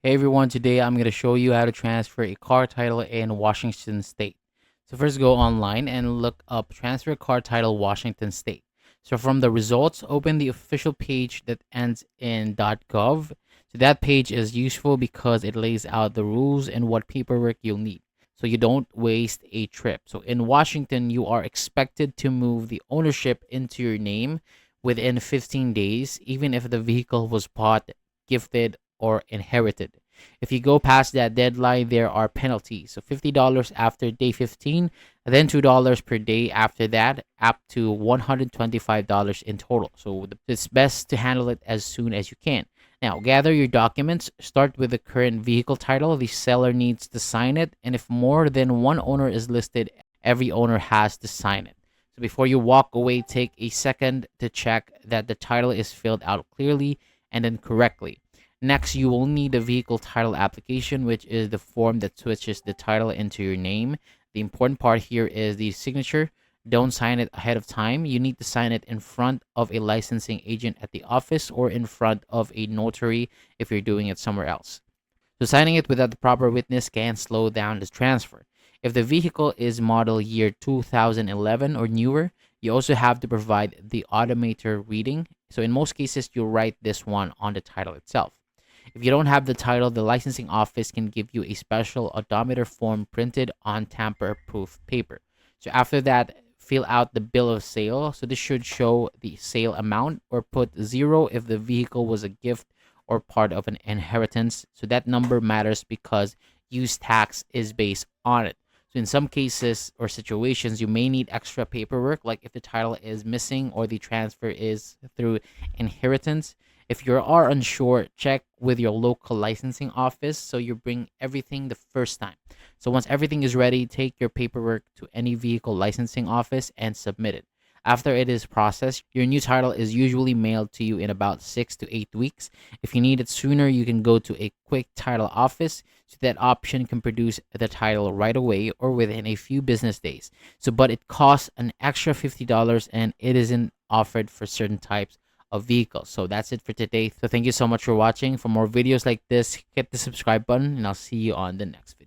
Hey everyone, today I'm going to show you how to transfer a car title in Washington State. So first go online and look up transfer car title Washington State. So from the results, open the official page that ends in .gov. So that page is useful because it lays out the rules and what paperwork you'll need. So you don't waste a trip. So in Washington, you are expected to move the ownership into your name within 15 days, even if the vehicle was bought, gifted, or inherited. If you go past that deadline, there are penalties. So $50 after day 15, and then $2 per day after that, up to $125 in total. So it's best to handle it as soon as you can. Now, gather your documents. Start with the current vehicle title. The seller needs to sign it. And if more than one owner is listed, every owner has to sign it. So before you walk away, take a second to check that the title is filled out clearly and then correctly. Next, you will need a vehicle title application, which is the form that switches the title into your name. The important part here is the signature. Don't sign it ahead of time. You need to sign it in front of a licensing agent at the office or in front of a notary if you're doing it somewhere else. So signing it without the proper witness can slow down the transfer. If the vehicle is model year 2011 or newer, you also have to provide the odometer reading. So in most cases, you'll write this one on the title itself. If you don't have the title, the licensing office can give you a special odometer form printed on tamper-proof paper. So after that, fill out the bill of sale. So this should show the sale amount, or put 0 if the vehicle was a gift or part of an inheritance. So that number matters because use tax is based on it. So in some cases or situations, you may need extra paperwork, like if the title is missing or the transfer is through inheritance. If you are unsure, check with your local licensing office so you bring everything the first time. So once everything is ready, take your paperwork to any vehicle licensing office and submit it. After it is processed, your new title is usually mailed to you in about 6 to 8 weeks. If you need it sooner, you can go to a quick title office. So that option can produce the title right away or within a few business days. But it costs an extra $50 and it isn't offered for certain types of vehicles. So that's it for today. So thank you so much for watching. For more videos like this, hit the subscribe button and I'll see you on the next video.